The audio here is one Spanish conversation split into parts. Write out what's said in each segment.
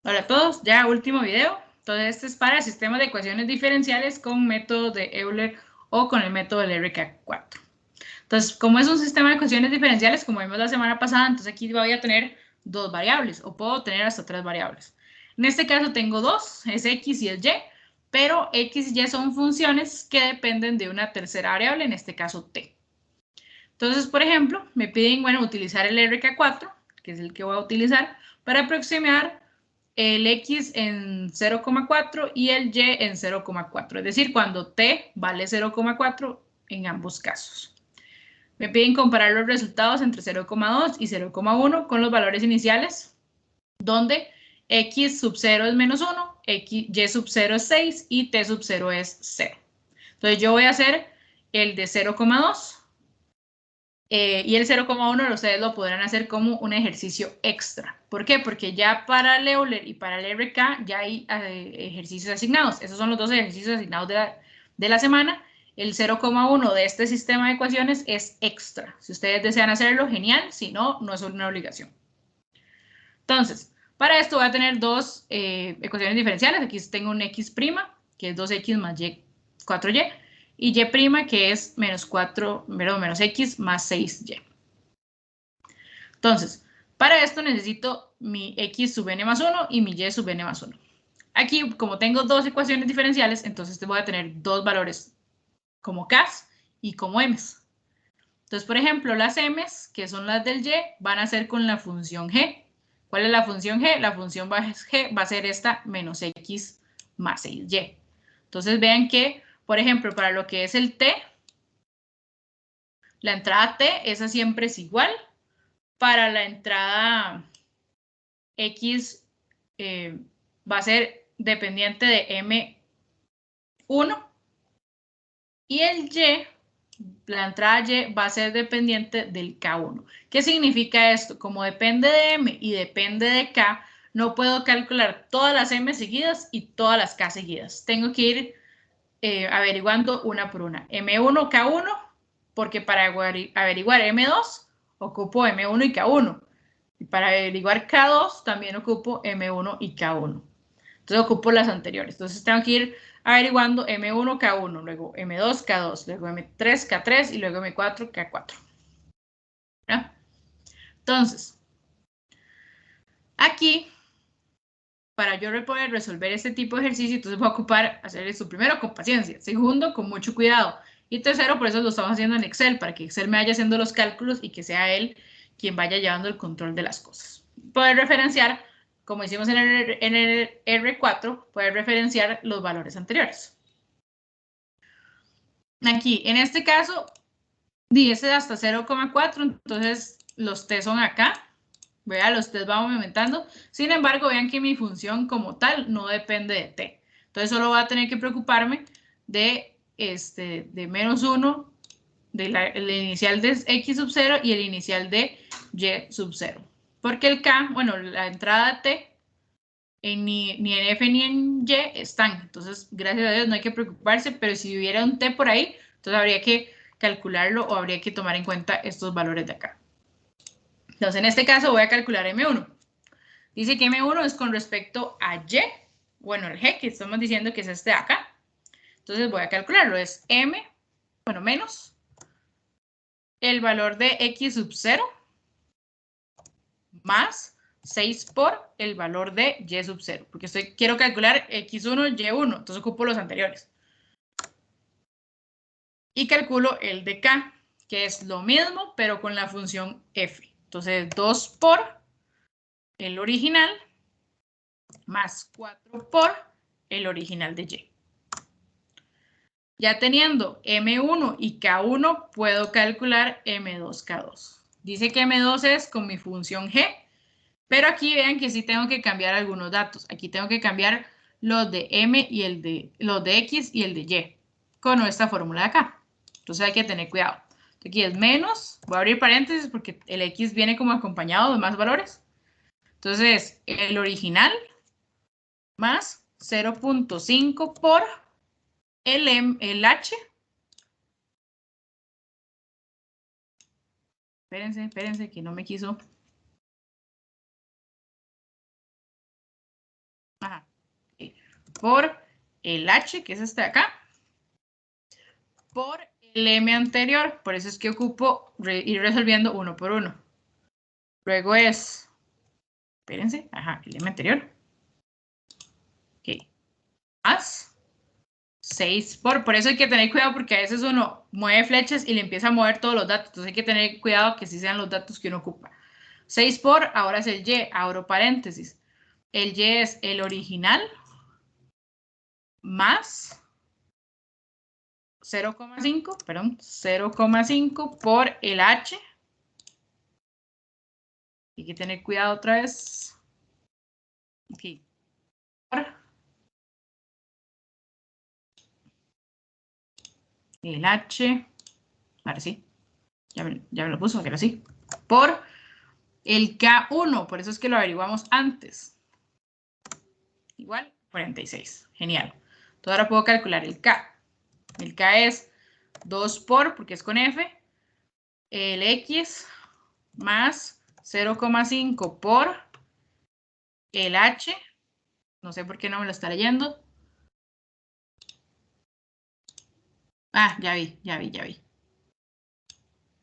Hola a todos, ya último video. Entonces este es para sistemas de ecuaciones diferenciales con método de Euler o con el método del RK4. Entonces, como es un sistema de ecuaciones diferenciales, como vimos la semana pasada, entonces aquí voy a tener dos variables o puedo tener hasta tres variables. En este caso tengo dos, es X y es Y, pero X y Y son funciones que dependen de una tercera variable, en este caso T. Entonces, por ejemplo, me piden, bueno, utilizar el RK4, que es el que voy a utilizar, para aproximar el X en 0,4 y el Y en 0,4. Es decir, cuando T vale 0,4 en ambos casos. Me piden comparar los resultados entre 0,2 y 0,1 con los valores iniciales, donde X sub 0 es menos 1, Y sub 0 es 6 y T sub 0 es 0. Entonces yo voy a hacer el de 0,2. Y el 0,1 ustedes lo podrán hacer como un ejercicio extra. ¿Por qué? Porque ya para el Euler y para el RK ya hay ejercicios asignados. Esos son los dos ejercicios asignados de la semana. El 0,1 de este sistema de ecuaciones es extra. Si ustedes desean hacerlo, genial. Si no, no es una obligación. Entonces, para esto voy a tener dos ecuaciones diferenciales. Aquí tengo un x', que es 2x más y, 4y, y y', que es menos x más 6y. Entonces, para esto necesito mi x sub n más 1 y mi y sub n más 1. Aquí, como tengo dos ecuaciones diferenciales, entonces voy a tener dos valores como k's y como m's. Entonces, por ejemplo, las m's, que son las del y, van a ser con la función g. ¿Cuál es la función g? La función g va a ser esta menos x más 6y. Entonces, vean que, por ejemplo, para lo que es el t, la entrada t, esa siempre es igual. Para la entrada X va a ser dependiente de M1 y el Y, la entrada Y va a ser dependiente del K1. ¿Qué significa esto? Como depende de M y depende de K, no puedo calcular todas las M seguidas y todas las K seguidas. Tengo que ir averiguando una por una. M1, K1, porque para averiguar M2 ocupo M1 y K1. Y para averiguar K2 también ocupo M1 y K1. Entonces ocupo las anteriores. Entonces tengo que ir averiguando M1, K1, luego M2, K2, luego M3, K3 y luego M4, K4. ¿Ya? Entonces, aquí, para yo poder resolver este tipo de ejercicio, entonces voy a ocupar hacer esto primero con paciencia, segundo con mucho cuidado y tercero, por eso lo estamos haciendo en Excel, para que Excel me vaya haciendo los cálculos y que sea él quien vaya llevando el control de las cosas. Poder referenciar, como hicimos en el R4, poder referenciar los valores anteriores. Aquí, en este caso, dice hasta 0,4, entonces los t son acá. Vean, los t van aumentando. Sin embargo, vean que mi función como tal no depende de t. Entonces solo voy a tener que preocuparme de menos 1, el inicial de x sub 0 y el inicial de y sub 0. Porque el k, bueno, la entrada t, ni en f ni en y están. Entonces, gracias a Dios no hay que preocuparse, pero si hubiera un t por ahí, entonces habría que calcularlo o habría que tomar en cuenta estos valores de acá. Entonces, en este caso voy a calcular M1. Dice que M1 es con respecto a Y, bueno, el G, que estamos diciendo que es este de acá. Entonces voy a calcularlo, es M, bueno, menos el valor de X sub 0 más 6 por el valor de Y sub 0, porque quiero calcular X1, Y1, entonces ocupo los anteriores. Y calculo el de K, que es lo mismo, pero con la función F. Entonces 2 por el original más 4 por el original de Y. Ya teniendo M1 y K1, puedo calcular M2, K2. Dice que M2 es con mi función G, pero aquí vean que sí tengo que cambiar algunos datos. Aquí tengo que cambiar los de M y los de X y el de Y con esta fórmula de acá. Entonces hay que tener cuidado. Aquí es menos, voy a abrir paréntesis porque el X viene como acompañado de más valores. Entonces, el original más 0.5 por el H. Espérense, que no me quiso. por el H, que es este de acá, por el M anterior. Por eso es que ocupo ir resolviendo uno por uno. Luego es, espérense, ajá, el M anterior. Ok. Más 6 por eso hay que tener cuidado porque a veces uno mueve flechas y le empieza a mover todos los datos. Entonces hay que tener cuidado que sí sean los datos que uno ocupa. 6 por, ahora es el Y, abro paréntesis. El Y es el original más 0,5, perdón, 0,5 por el H. Hay que tener cuidado otra vez. Aquí. Por el H. Ahora sí. Ya me lo puso, ahora sí. Por el K1, por eso es que lo averiguamos antes. Igual, 46. Genial. Entonces ahora puedo calcular el K. El K es 2 por, porque es con F, el X más 0,5 por el H. No sé por qué no me lo está leyendo. Ah, ya vi.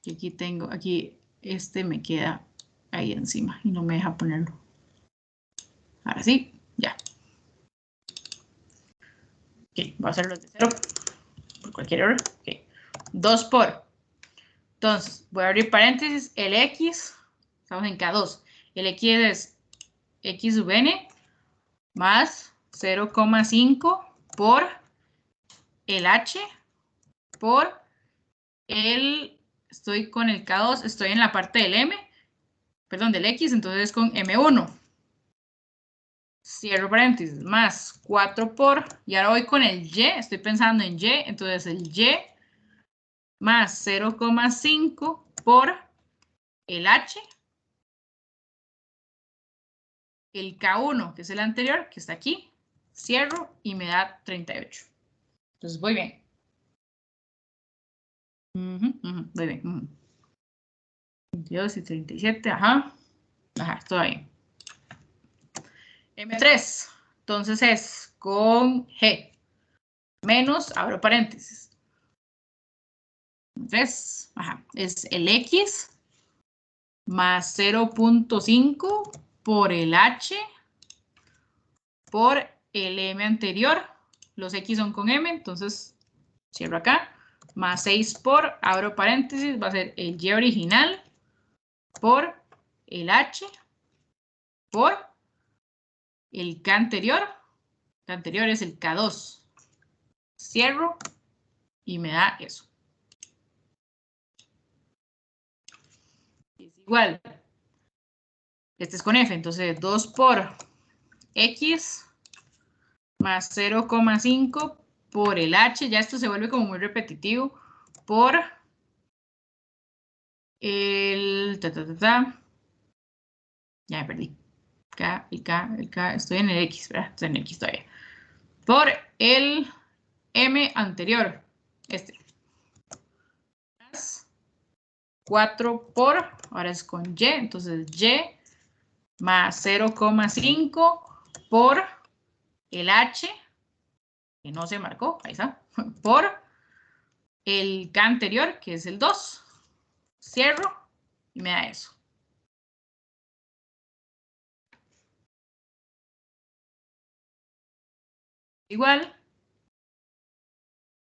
Y aquí tengo, aquí este me queda ahí encima y no me deja ponerlo. Ahora sí, ya. Ok, voy a hacerlo de 0 por cualquier error. Ok, 2 por. Entonces, voy a abrir paréntesis, el X, estamos en K2. El X es X sub n más 0,5 por el H por el, estoy con el K2, estoy en la parte del M, perdón, del X, entonces con M1. Cierro paréntesis, más 4 por, y ahora voy con el Y, estoy pensando en Y, entonces el Y más 0,5 por el H, el K1, que es el anterior, que está aquí, cierro y me da 38. Entonces voy bien. Voy bien. 22 y 37, ajá. Ajá, estoy bien. M3, entonces es con G, menos, abro paréntesis. 3, ajá, es el X más 0,5 por el H por el M anterior. Los X son con M, entonces cierro acá. Más 6 por, abro paréntesis, va a ser el Y original por el H por el K anterior. El anterior es el K2. Cierro y me da eso. Es igual. Este es con F, entonces 2 por X más 0,5 por el H, ya esto se vuelve como muy repetitivo, por el ya me perdí. K, el K, estoy en el X, ¿verdad? Estoy en el X todavía. Por el M anterior, este. 4 por, ahora es con Y, entonces Y más 0,5 por el H, que no se marcó, ahí está, por el K anterior, que es el 2. Cierro y me da eso. Igual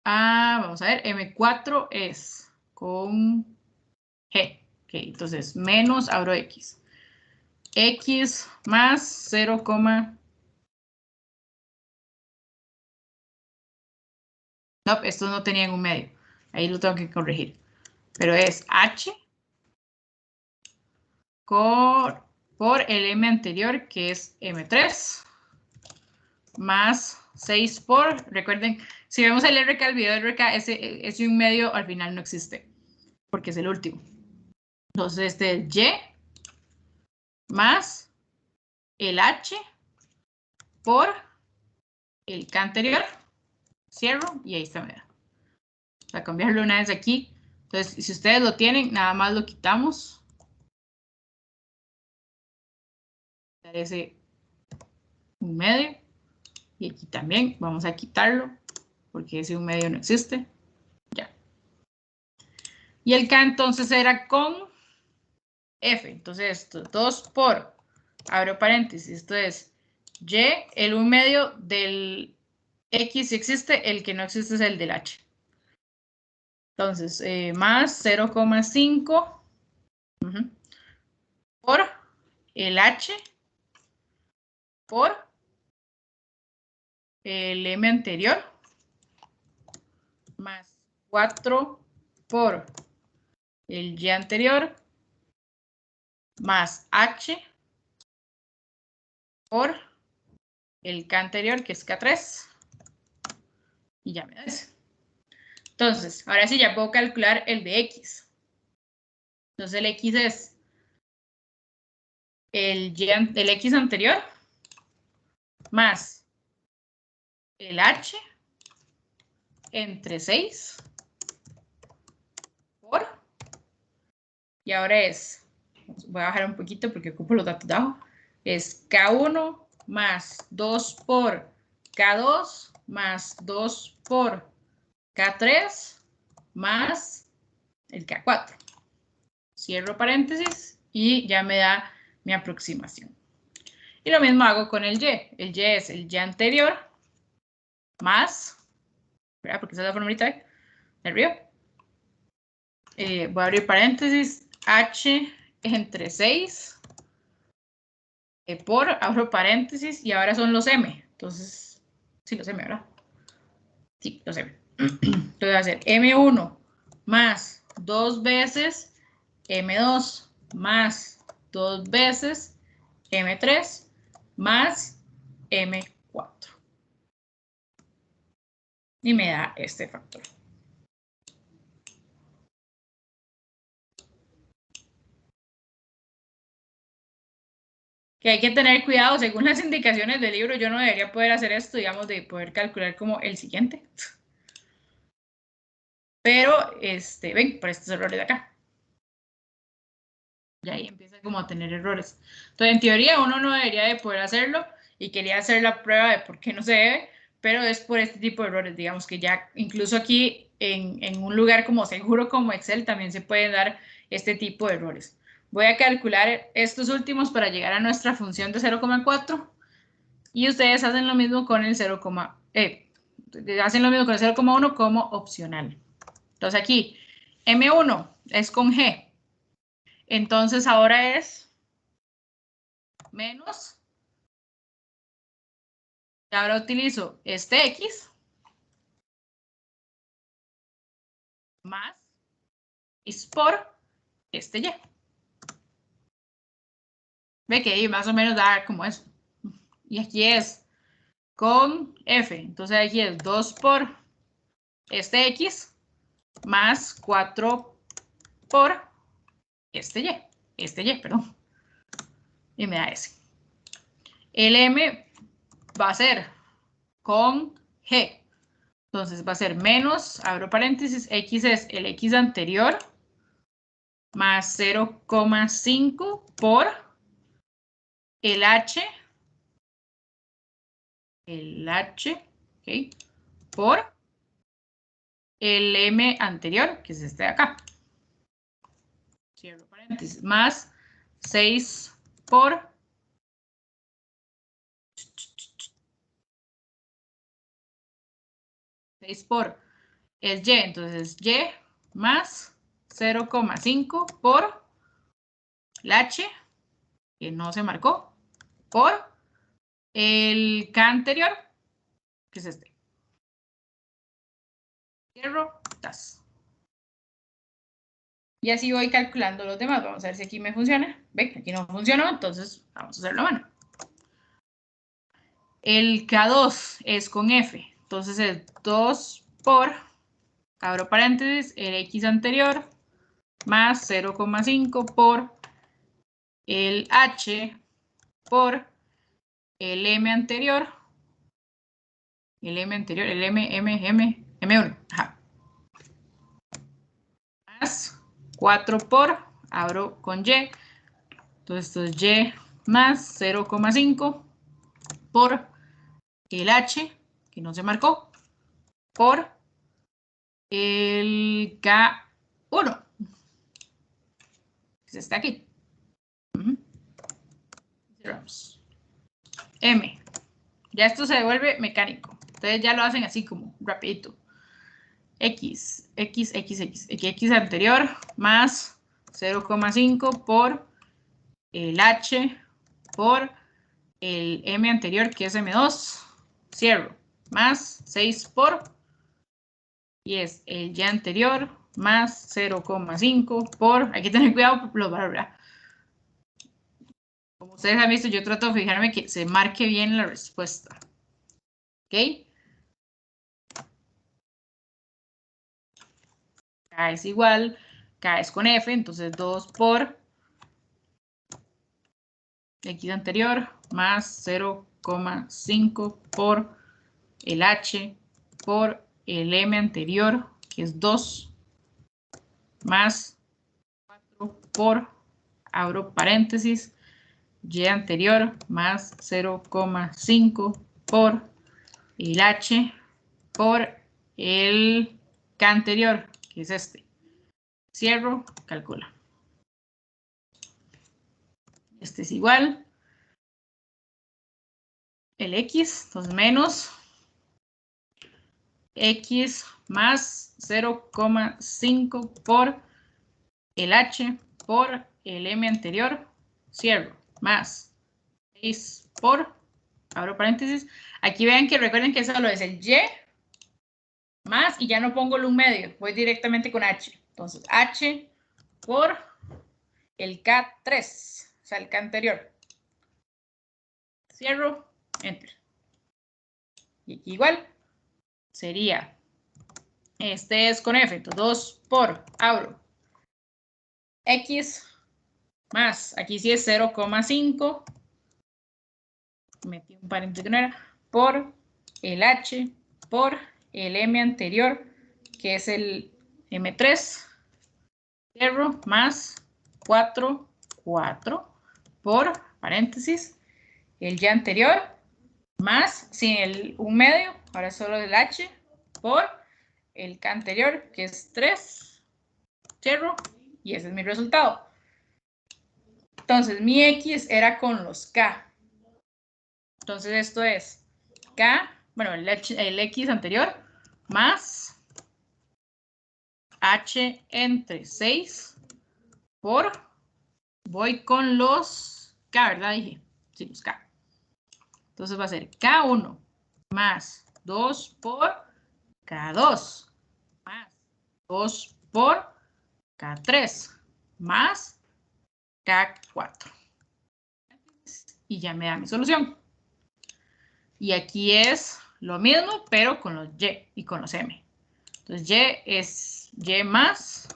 a, vamos a ver, M4 es con G. Ok, entonces menos, abro X. X más 0, no, esto no tenía en un medio. Ahí lo tengo que corregir. Pero es H por el M anterior, que es M3, más 6 por, recuerden, si vemos el RK, el video de RK, ese un medio al final no existe, porque es el último. Entonces este es Y más el H por el K anterior, cierro y ahí está, me da. Para cambiarlo una vez aquí. Entonces, si ustedes lo tienen, nada más lo quitamos. Parece un medio. Y aquí también vamos a quitarlo, porque ese 1/2 no existe. Ya. Y el K entonces era con F. Entonces esto, 2 por, abro paréntesis, esto es Y, el 1/2 del X existe, el que no existe es el del H. Entonces, más 0,5 por el H por el M anterior más 4 por el Y anterior más H por el K anterior, que es K3. Y ya me da eso. Entonces, ahora sí ya puedo calcular el de X. Entonces el X es el X anterior más el H entre 6 por, y ahora es, voy a bajar un poquito porque ocupo los datos de abajo, es K1 más 2 por K2 más 2 por K3 más el K4. Cierro paréntesis y ya me da mi aproximación. Y lo mismo hago con el Y. El Y es el Y anterior más, ¿verdad? Porque esa es la formulita de arriba. Voy a abrir paréntesis, H entre 6 por, abro paréntesis, y ahora son los M. Entonces, sí, los M, ¿verdad? Sí, los M. Entonces va a ser M1 más 2 veces M2 más 2 veces M3 más M4. Y me da este factor. Que hay que tener cuidado, según las indicaciones del libro, yo no debería poder hacer esto, digamos, de poder calcular como el siguiente. Pero, ven, por estos errores de acá. Y ahí empieza como a tener errores. Entonces, en teoría, uno no debería de poder hacerlo, y quería hacer la prueba de por qué no se debe, pero es por este tipo de errores, digamos que ya incluso aquí en un lugar como seguro como Excel también se pueden dar este tipo de errores. Voy a calcular estos últimos para llegar a nuestra función de 0,4 y ustedes hacen lo mismo con el 0,1 como opcional. Entonces aquí M1 es con G, entonces ahora es menos, y ahora utilizo este X más es por este Y. Ve que ahí más o menos da como eso. Y aquí es con F. Entonces aquí es 2 por este X más 4 por este Y, perdón. Y me da ese. El M va a ser con G. Entonces va a ser menos, abro paréntesis, X es el X anterior más 0,5 por el H, ¿okay? Por el M anterior, que es este de acá. Cierro paréntesis, más 6 por es Y, entonces Y más 0,5 por el H, que no se marcó, por el K anterior, que es este. Cierro, tas. Y así voy calculando los demás. Vamos a ver si aquí me funciona. Ven, aquí no funcionó, entonces vamos a hacerlo a mano. El K2 es con F, entonces es 2 por, abro paréntesis, el X anterior, más 0,5 por el H por el M anterior, el M1, ajá. Más 4 por, abro con Y, entonces esto es Y más 0,5 por el H, que no se marcó, por el K1, que está aquí. Cerramos. M. Ya esto se devuelve mecánico. Ustedes ya lo hacen así como rapidito. X anterior más 0,5 por el H por el M anterior, que es M2, cierro, más 6 por, y es el Y anterior, más 0,5 por, hay que tener cuidado por los valores. Como ustedes han visto, yo trato de fijarme que se marque bien la respuesta. ¿Ok? K es igual, K es con F, entonces 2 por X anterior más 0,5 por el H por el M anterior, que es 2, más 4 por, abro paréntesis, Y anterior más 0,5 por el H por el K anterior, que es este. Cierro, calcula. Este es igual. El X, entonces menos X más 0,5 por el H por el M anterior, cierro, más 6 por, abro paréntesis. Aquí vean que recuerden que eso lo es el Y más, y ya no pongo el 1 medio, voy directamente con H. Entonces, H por el K3, o sea, el K anterior. Cierro, enter. Y aquí igual sería, este es con F, entonces 2 por, abro, X más, aquí sí es 0,5, metí un paréntesis que no era, por el H, por el M anterior, que es el M3, cierro, más 4 por, paréntesis, el Y anterior, más, sin el 1 medio, ahora solo el H, por el K anterior, que es 3, cierro, y ese es mi resultado. Entonces, mi X era con los K. Entonces, esto es K, bueno, el X anterior, más H entre 6 por, voy con los K, ¿verdad? Dije, sí, los K. Entonces va a ser K1 más 2 por K2 más 2 por K3 más K4. Y ya me da mi solución. Y aquí es lo mismo, pero con los Y y con los M. Entonces Y es Y más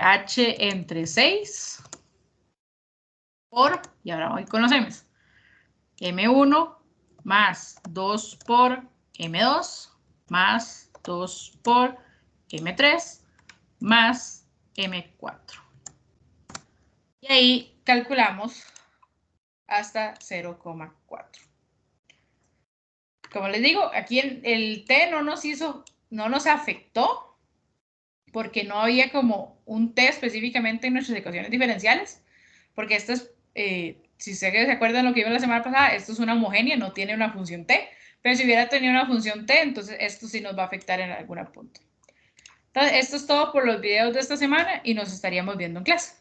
H entre 6 por, y ahora voy con los M's. M1 más 2 por M2 más 2 por M3 más M4. Y ahí calculamos hasta 0,4. Como les digo, aquí el T no nos afectó porque no había como un T específicamente en nuestras ecuaciones diferenciales, porque esto es, si ustedes se acuerdan lo que vimos la semana pasada, esto es una homogénea, no tiene una función T, pero si hubiera tenido una función T, entonces esto sí nos va a afectar en algún punto. Entonces, esto es todo por los videos de esta semana y nos estaríamos viendo en clase.